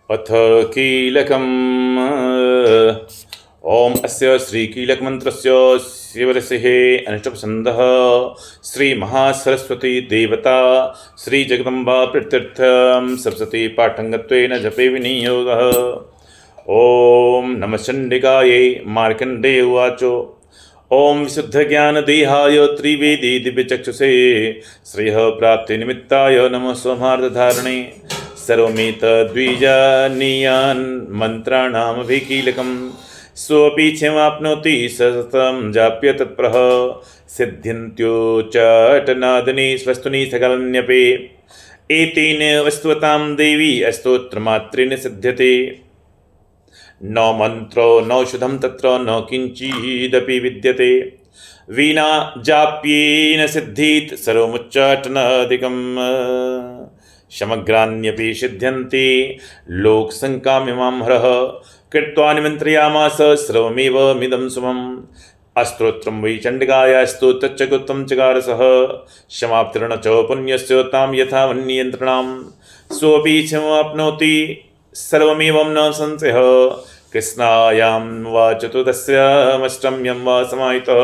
अथ कीलकम् ओम अस्य श्रीकीलकमन्त्रस्य शिवऋषेः अनिष्टप्रसन्दः श्रीमहासरस्वती देवता श्रीजगदम्बा प्रत्यर्थं सरस्वती पाठङ्गत्वेन जपे विनियोगः। ओम नमः चण्डिकायै। मार्कण्डेय उवाच। ओम विशुद्धज्ञानदेहाय त्रिवेदी दिव्यचक्षुषे श्रेयः प्राप्तिनिमित्ताय नमः स्वमार्गधारणे सर्वमेतद्विजानीयान् मन्त्राणामभिकीलकम् स्वपीछमाप्नोति सततं जाप्य तत्प्रः सिद्ध्यन्त्योच्चाटनादनि स्वस्तुनि सकलन्यपि एतेन वस्तुतां देवी स्तोत्रमात्रेण सिद्ध्यते। न मन्त्रो नौषधं तत्र न किञ्चिदपि विद्यते विना जाप्येन सिद्धीत् सर्वमुच्चाटनादिकम् समग्राण्यपि सिद्ध्यन्ति लोकसङ्काम्यमां हरः कृत्वा निमन्त्रयामास सर्वमेवमिदं सुमम्। अस्तोत्रं वै चण्डिकायास्तु तच्चकुत्तं चकारसः समाप्तिर्न च पुण्यस्य तां यथा वन्नियन्त्रणां स्वपीछमाप्नोति सर्वमेवं न संशयः। कृष्णायां वा चतुर्दश्यामष्टम्यं वा समाहितः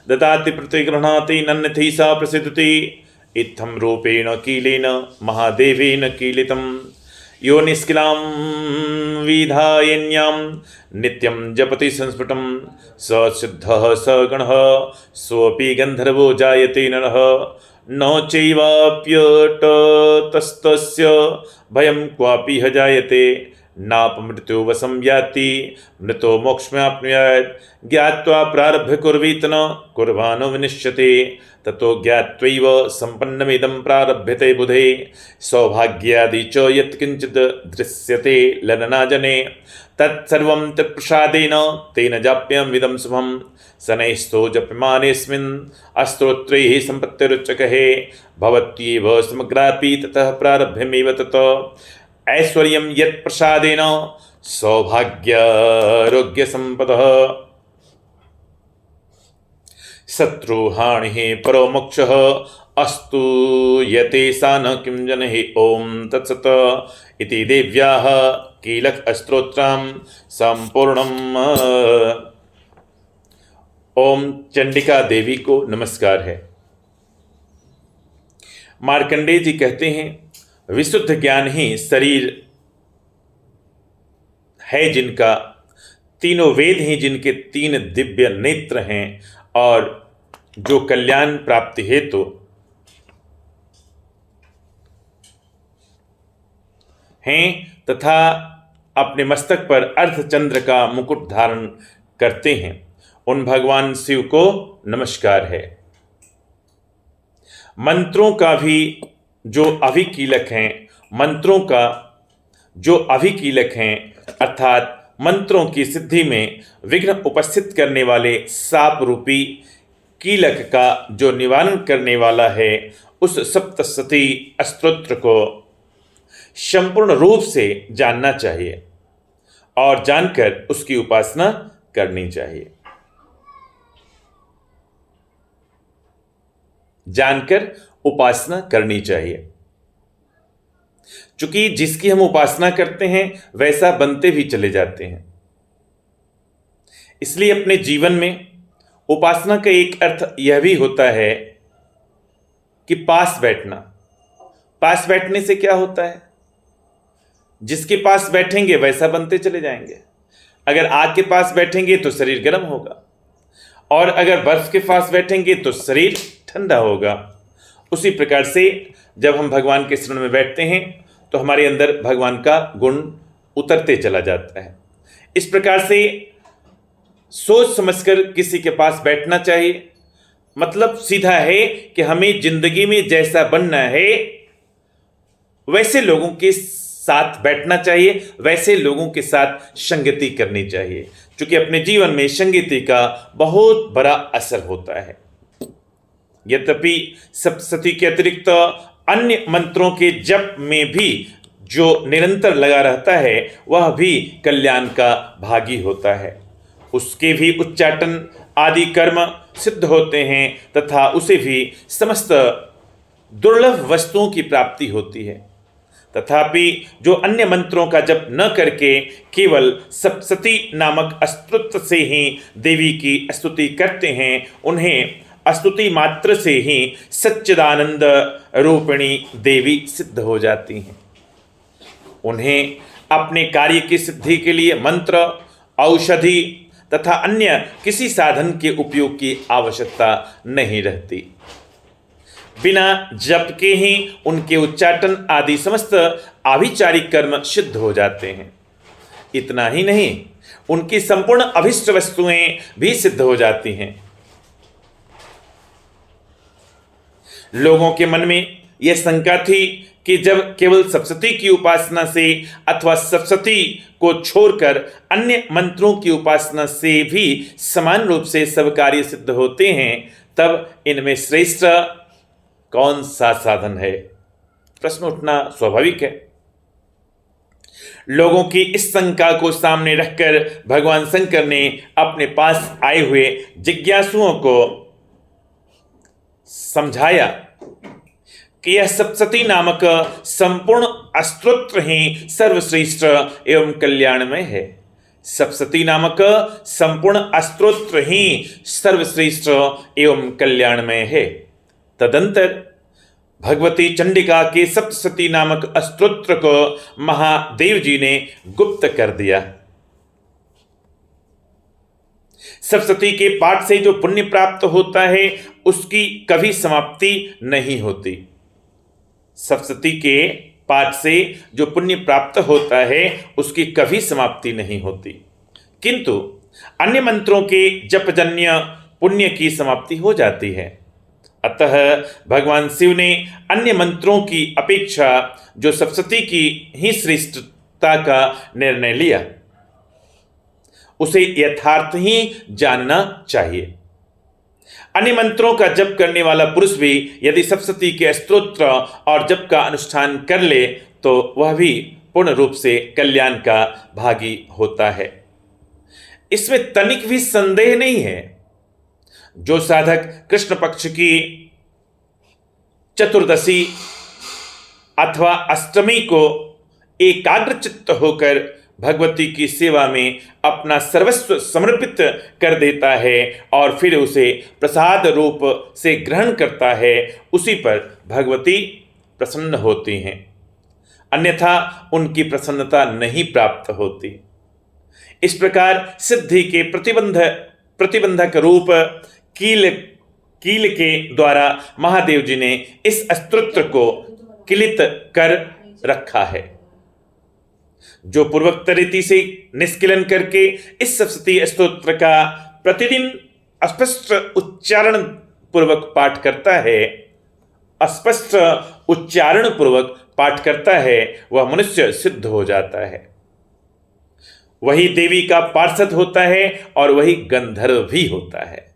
ददाति प्रतिगृह्णाति नन्यथि सा प्रसिद्धति। इत्थं रूपेण कीलेन महादेवेन कीलितं यो निष्किलां विधायन्यां नित्यं जपति संस्फुटं स सिद्धः स गणः सोऽपि गन्धर्वो जायते नरः न चैवाप्यतस्तस्य भयं क्वापि ह जायते नापमृत्युवशं याति मृतो मोक्षमाप्नुयात् ज्ञात्वा प्रारभ्य कुर्वीत न कुर्वाणो विनिश्यते ततो ज्ञात्वैव सम्पन्नमिदं प्रारभ्यते बुधे सौभाग्यादि च यत्किञ्चित् दृश्यते ललनाजने तत्सर्वं तत्प्रसादेन तेन जाप्यमिदं शुभं। शनैस्तो जप्यमानेऽस्मिन् अस्तोत्रैः सम्पत्तिरुच्यकः भवत्येव समग्रापि ततः प्रारभ्यमेव ततः ऐश्वर्यं यत्प्रसादेन सौभाग्यारोग्यसम्पदः शत्रुहानिः परमोक्षः अस्तु यतेषा न किं जनः। ओम तत्सत् इति देव्याः कीलक स्तोत्रं संपूर्णम्। ओम चंडिका देवी को नमस्कार है। मार्कंडेय जी कहते हैं विशुद्ध ज्ञान ही शरीर है जिनका, तीनों वेद ही जिनके तीन दिव्य नेत्र हैं और जो कल्याण प्राप्ति हेतु हैं तथा अपने मस्तक पर अर्धचंद्र का मुकुट धारण करते हैं उन भगवान शिव को नमस्कार है। मंत्रों का भी जो अभिकीलक हैं, मंत्रों का जो अभिकीलक हैं अर्थात मंत्रों की सिद्धि में विघ्न उपस्थित करने वाले साप रूपी कीलक का जो निवारण करने वाला है, उस सप्तशती स्तोत्र को संपूर्ण रूप से जानना चाहिए और जानकर उसकी उपासना करनी चाहिए। जानकर उपासना करनी चाहिए, चूंकि जिसकी हम उपासना करते हैं वैसा बनते भी चले जाते हैं। इसलिए अपने जीवन में उपासना का एक अर्थ यह भी होता है कि पास बैठना। पास बैठने से क्या होता है, जिसके पास बैठेंगे वैसा बनते चले जाएंगे। अगर आग के पास बैठेंगे तो शरीर गर्म होगा और अगर बर्फ के पास बैठेंगे तो शरीर ठंडा होगा। उसी प्रकार से जब हम भगवान के शरण में बैठते हैं तो हमारे अंदर भगवान का गुण उतरते चला जाता है। इस प्रकार से सोच समझकर किसी के पास बैठना चाहिए। मतलब सीधा है कि हमें जिंदगी में जैसा बनना है वैसे लोगों के साथ बैठना चाहिए, वैसे लोगों के साथ संगति करनी चाहिए, क्योंकि अपने जीवन में संगति का बहुत बड़ा असर होता है। यद्यपि सप्तशती के अतिरिक्त अन्य मंत्रों के जप में भी जो निरंतर लगा रहता है वह भी कल्याण का भागी होता है। उसके भी उच्चाटन आदि कर्म सिद्ध होते हैं तथा उसे भी समस्त दुर्लभ वस्तुओं की प्राप्ति होती है तथापि जो अन्य मंत्रों का जप न करके केवल सप्तशती नामक स्तोत्र से ही देवी की स्तुति करते हैं, उन्हें स्तुति मात्र से ही सच्चिदानंद रूपिणी देवी सिद्ध हो जाती हैं। उन्हें अपने कार्य की सिद्धि के लिए मंत्र, औषधि तथा अन्य किसी साधन के उपयोग की आवश्यकता नहीं रहती। बिना जप के ही उनके उच्चाटन आदि समस्त आभिचारिक कर्म सिद्ध हो जाते हैं। इतना ही नहीं, उनकी संपूर्ण अभिष्ट वस्तुएं भी सिद्ध हो जाती हैं। लोगों के मन में यह शंका थी कि जब केवल सप्तशती की उपासना से अथवा सप्तशती को छोड़कर अन्य मंत्रों की उपासना से भी समान रूप से सब कार्य सिद्ध होते हैं, तब इनमें श्रेष्ठ कौन सा साधन है? प्रश्न उठना स्वाभाविक है। लोगों की इस शंका को सामने रखकर भगवान शंकर ने अपने पास आए हुए जिज्ञासुओं को समझाया कि यह सप्तशती नामक संपूर्ण स्तोत्र ही सर्वश्रेष्ठ एवं कल्याणमय है। सप्तशती नामक संपूर्ण स्तोत्र ही सर्वश्रेष्ठ एवं कल्याणमय है। तदंतर भगवती चंडिका के सप्तशती नामक स्तोत्र को महादेव जी ने गुप्त कर दिया। सप्तशती के पाठ से जो पुण्य प्राप्त होता है, उसकी कभी समाप्ति नहीं होती। सप्तशती के पाठ से जो पुण्य प्राप्त होता है, उसकी कभी समाप्ति नहीं होती, किंतु अन्य मंत्रों के जपजन्य पुण्य की समाप्ति हो जाती है। अतः भगवान शिव ने अन्य मंत्रों की अपेक्षा जो सप्तशती की ही श्रेष्ठता का निर्णय लिया, उसे यथार्थ ही जानना चाहिए। अन्य मंत्रों का जप करने वाला पुरुष भी यदि सप्तशती के स्तोत्र और जप का अनुष्ठान कर ले, तो वह भी पूर्ण रूप से कल्याण का भागी होता है। इसमें तनिक भी संदेह नहीं है। जो साधक कृष्ण पक्ष की चतुर्दशी अथवा अष्टमी को एकाग्रचित्त होकर भगवती की सेवा में अपना सर्वस्व समर्पित कर देता है और फिर उसे प्रसाद रूप से ग्रहण करता है, उसी पर भगवती प्रसन्न होती हैं, अन्यथा उनकी प्रसन्नता नहीं प्राप्त होती। इस प्रकार सिद्धि के प्रतिबंधक रूप कील के द्वारा महादेव जी ने इस स्तोत्र को किलित कर रखा है, जो पूर्वोक्त रीति से निष्किलन करके इस सप्तशती स्तोत्र का प्रतिदिन स्पष्ट उच्चारण पूर्वक पाठ करता है, स्पष्ट उच्चारण पूर्वक पाठ करता है, वह मनुष्य सिद्ध हो जाता है। वही देवी का पार्षद होता है और वही गंधर्व भी होता है।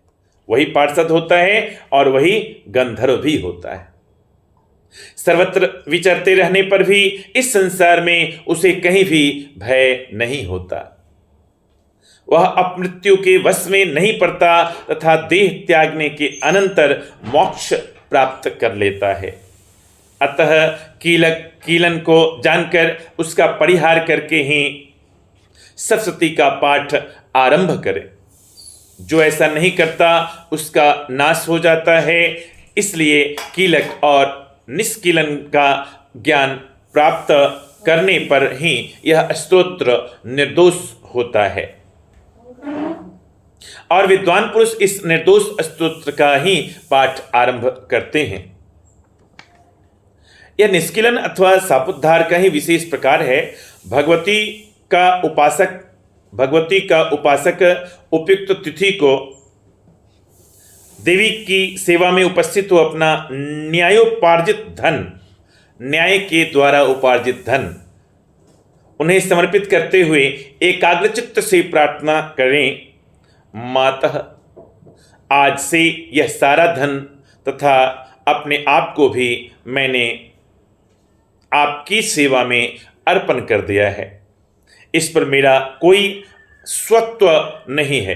वही पार्षद होता है और वही गंधर्व भी होता है। सर्वत्र विचरते रहने पर भी इस संसार में उसे कहीं भी भय नहीं होता। वह अपमृत्यु के वश में नहीं पड़ता तथा देह त्यागने के अनंतर मोक्ष प्राप्त कर लेता है। अतः कीलन को जानकर उसका परिहार करके ही सप्तशती का पाठ आरंभ करें। जो ऐसा नहीं करता उसका नाश हो जाता है। इसलिए कीलक और निष्कीलन का ज्ञान प्राप्त करने पर ही यह स्तोत्र निर्दोष होता है और विद्वान पुरुष इस निर्दोष स्तोत्र का ही पाठ आरंभ करते हैं। यह निष्कीलन अथवा सापोद्धार का ही विशेष प्रकार है। भगवती का उपासक उपयुक्त तिथि को देवी की सेवा में उपस्थित हो अपना न्याय के द्वारा उपार्जित धन उन्हें समर्पित करते हुए एकाग्रचित्त से प्रार्थना करें, मातः आज से यह सारा धन तथा अपने आप को भी मैंने आपकी सेवा में अर्पण कर दिया है। इस पर मेरा कोई स्वत्व नहीं है।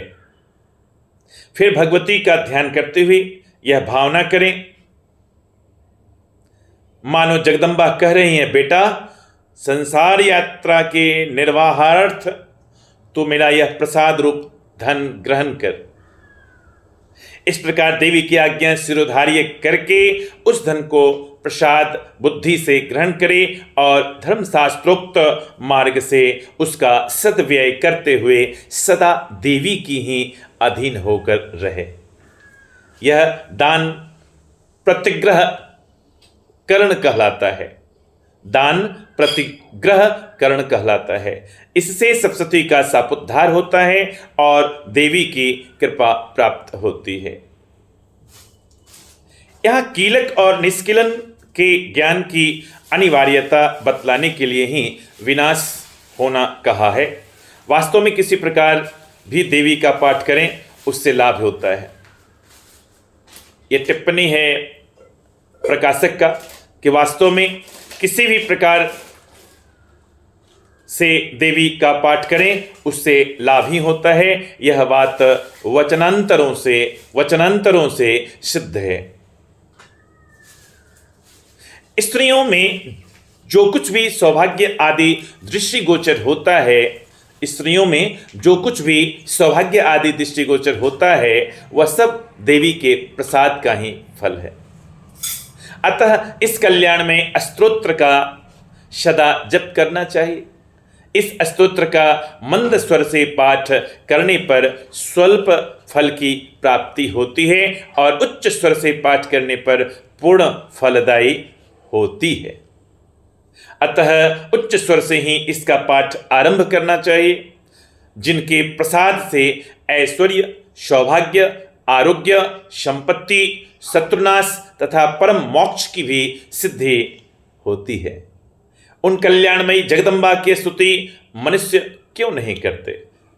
फिर भगवती का ध्यान करते हुए यह भावना करें, मानो जगदम्बा कह रही हैं, बेटा संसार यात्रा के निर्वाहार्थ तो मेरा यह प्रसाद रूप धन ग्रहण कर। इस प्रकार देवी की आज्ञा शिरोधार्य करके उस धन को प्रसाद बुद्धि से ग्रहण करे और धर्मशास्त्रोक्त मार्ग से उसका सदव्यय करते हुए सदा देवी की ही अधीन होकर रहे। यह दान प्रतिग्रह करण कहलाता है। दान प्रतिग्रह करण कहलाता है। इससे सप्तशती का सापोद्धार होता है और देवी की कृपा प्राप्त होती है। यह कीलक और निष्कीलन के ज्ञान की अनिवार्यता बतलाने के लिए ही विनाश होना कहा है। वास्तव में किसी प्रकार भी देवी का पाठ करें उससे लाभ होता है। यह टिप्पणी है प्रकाशक का कि वास्तव में किसी भी प्रकार से देवी का पाठ करें उससे लाभ ही होता है। यह बात वचनांतरों से सिद्ध है। स्त्रियों में जो कुछ भी सौभाग्य आदि दृष्टिगोचर होता है, स्त्रियों में जो कुछ भी सौभाग्य आदि दृष्टिगोचर होता है वह सब देवी के प्रसाद का ही फल है। अतः इस कल्याण में स्तोत्र का सदा जप करना चाहिए। इस स्तोत्र का मंद स्वर से पाठ करने पर स्वल्प फल की प्राप्ति होती है और उच्च स्वर से पाठ करने पर पूर्ण फलदायी होती है। अतः उच्च स्वर से ही इसका पाठ आरंभ करना चाहिए। जिनके प्रसाद से ऐश्वर्य, सौभाग्य, आरोग्य, संपत्ति, शत्रुनाश तथा परम मोक्ष की भी सिद्धि होती है, उन कल्याणमयी जगदम्बा की स्तुति मनुष्य क्यों नहीं करते?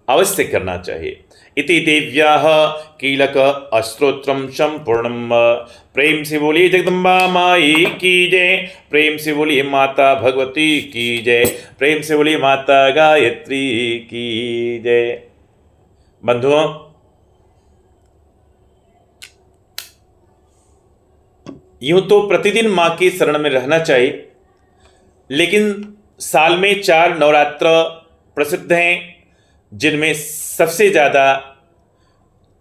अवश्य करना चाहिए। इति देव्याः कीलक स्तोत्रम संपूर्णम। प्रेम से बोलिए जगदम्बा माई की जय। प्रेम से बोलिए माता भगवती की जय। प्रेम से बोलिए माता गायत्री की जय। बंधुओं, यूं तो प्रतिदिन माँ की शरण में रहना चाहिए, लेकिन साल में 4 नवरात्र प्रसिद्ध हैं, जिनमें सबसे ज़्यादा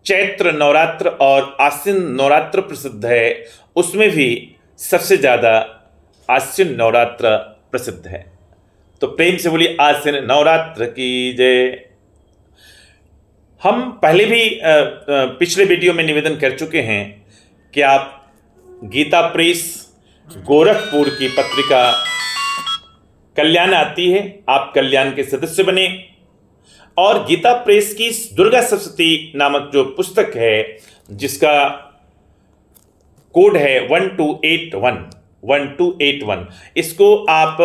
चैत्र नवरात्र और आश्विन नवरात्र प्रसिद्ध है। उसमें भी सबसे ज़्यादा आश्विन नवरात्र प्रसिद्ध है। तो प्रेम से बोलिए आश्विन नवरात्र की जय। हम पहले भी पिछले वीडियो में निवेदन कर चुके हैं कि आप गीता प्रेस गोरखपुर की पत्रिका कल्याण आती है, आप कल्याण के सदस्य बने और गीता प्रेस की दुर्गा सप्तशती नामक जो पुस्तक है, जिसका कोड है 1281, इसको आप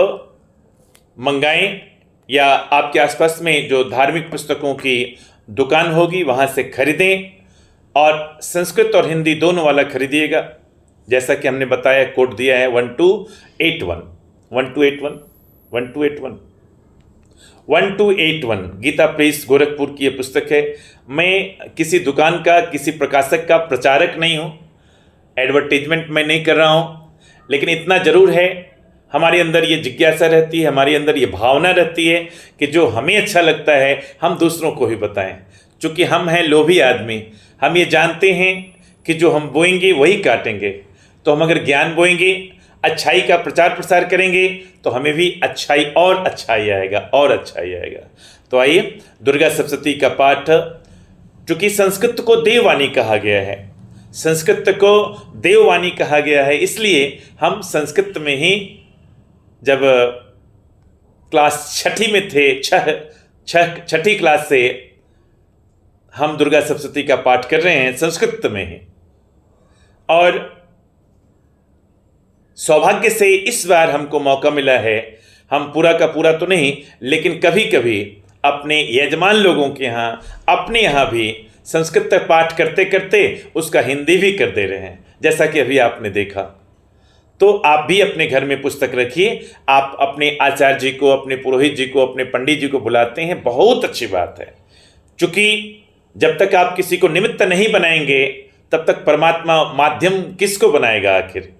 मंगाएं या आपके आसपास में जो धार्मिक पुस्तकों की दुकान होगी वहाँ से खरीदें और संस्कृत और हिंदी दोनों वाला खरीदिएगा। जैसा कि हमने बताया, कोड दिया है 1281 गीता प्रेस गोरखपुर की यह पुस्तक है। मैं किसी दुकान का, किसी प्रकाशक का प्रचारक नहीं हूँ, एडवर्टीजमेंट मैं नहीं कर रहा हूँ, लेकिन इतना जरूर है, हमारे अंदर ये जिज्ञासा रहती है, हमारे अंदर ये भावना रहती है कि जो हमें अच्छा लगता है हम दूसरों को भी बताएं। चूँकि हम हैं लोभी आदमी, हम ये जानते हैं कि जो हम बोएंगे वही काटेंगे। तो हम अगर ज्ञान बोएंगे, अच्छाई का प्रचार प्रसार करेंगे, तो हमें भी अच्छाई और अच्छाई आएगा और अच्छाई आएगा। तो आइए, दुर्गा सप्तशती का पाठ, चूँकि संस्कृत को देववाणी कहा गया है, संस्कृत को देववाणी कहा गया है, इसलिए हम संस्कृत में ही जब क्लास 6ठी में थे, छठी क्लास से हम दुर्गा सप्तशती का पाठ कर रहे हैं संस्कृत में ही। और सौभाग्य से इस बार हमको मौका मिला है, हम पूरा का पूरा तो नहीं, लेकिन कभी कभी अपने यजमान लोगों के यहाँ, अपने यहाँ भी संस्कृत पाठ करते करते उसका हिंदी भी कर दे रहे हैं, जैसा कि अभी आपने देखा। तो आप भी अपने घर में पुस्तक रखिए। आप अपने आचार्य जी को, अपने पुरोहित जी को, अपने पंडित जी को बुलाते हैं, बहुत अच्छी बात है। क्योंकि जब तक आप किसी को निमित्त नहीं बनाएंगे तब तक परमात्मा माध्यम किसको बनाएगा आखिर?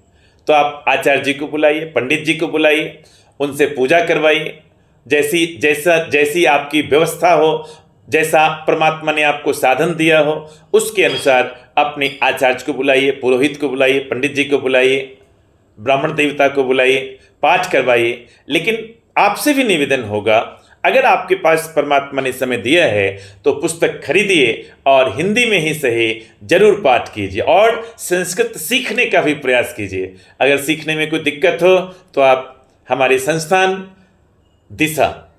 तो आप आचार्य जी को बुलाइए, पंडित जी को बुलाइए उनसे पूजा करवाइए, जैसी आपकी व्यवस्था हो, जैसा परमात्मा ने आपको साधन दिया हो, उसके अनुसार अपने आचार्य को बुलाइए, पुरोहित को बुलाइए, पंडित जी को बुलाइए, ब्राह्मण देवता को बुलाइए, पाठ करवाइए। लेकिन आपसे भी निवेदन होगा, अगर आपके पास परमात्मा ने समय दिया है तो पुस्तक खरीदिए और हिंदी में ही सही जरूर पाठ कीजिए और संस्कृत सीखने का भी प्रयास कीजिए। अगर सीखने में कोई दिक्कत हो तो आप हमारे संस्थान दिशा,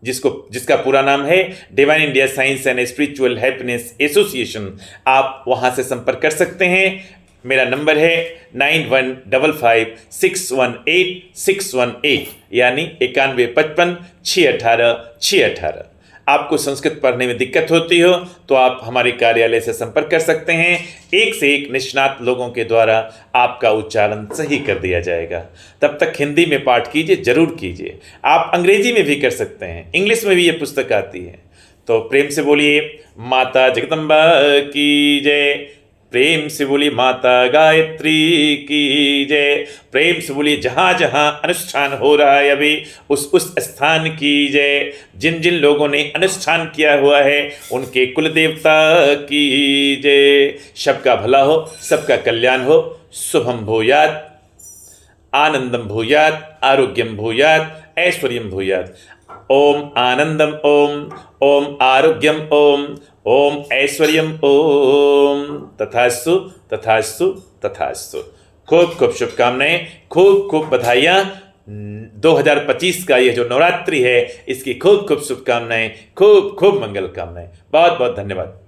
जिसका पूरा नाम है divine India science and spiritual happiness association, आप वहां से संपर्क कर सकते हैं। मेरा नंबर है 9155618618, यानी 9155618618। आपको संस्कृत पढ़ने में दिक्कत होती हो तो आप हमारे कार्यालय से संपर्क कर सकते हैं। एक से एक निष्णात लोगों के द्वारा आपका उच्चारण सही कर दिया जाएगा। तब तक हिंदी में पाठ कीजिए, जरूर कीजिए। आप अंग्रेजी में भी कर सकते हैं, इंग्लिश में भी ये पुस्तक आती है। तो प्रेम से बोलिए माता जगदम्बा की जय, प्रेम से बोलिए माता गायत्री की जय, प्रेम से बोलिए जहाँ जहाँ अनुष्ठान हो रहा है अभी उस स्थान की जय, जिन जिन लोगों ने अनुष्ठान किया हुआ है उनके कुल देवता की जय। सबका भला हो, सबका कल्याण हो। शुभम भूयात्, आनंदम भूयात्, आरोग्यम भूयात्, ऐश्वर्यम भूयात्। ओम आनंदम ओम, ओम आरोग्यम ओम, ओम ऐश्वर्यम ओम। तथास्तु तथास्तु तथास्तु। खूब खूब शुभकामनाएं, खूब खूब बधाइयाँ। 2025 का ये जो नवरात्रि है इसकी खूब खूब शुभकामनाएं, खूब खूब मंगल कामनाएं। बहुत बहुत धन्यवाद।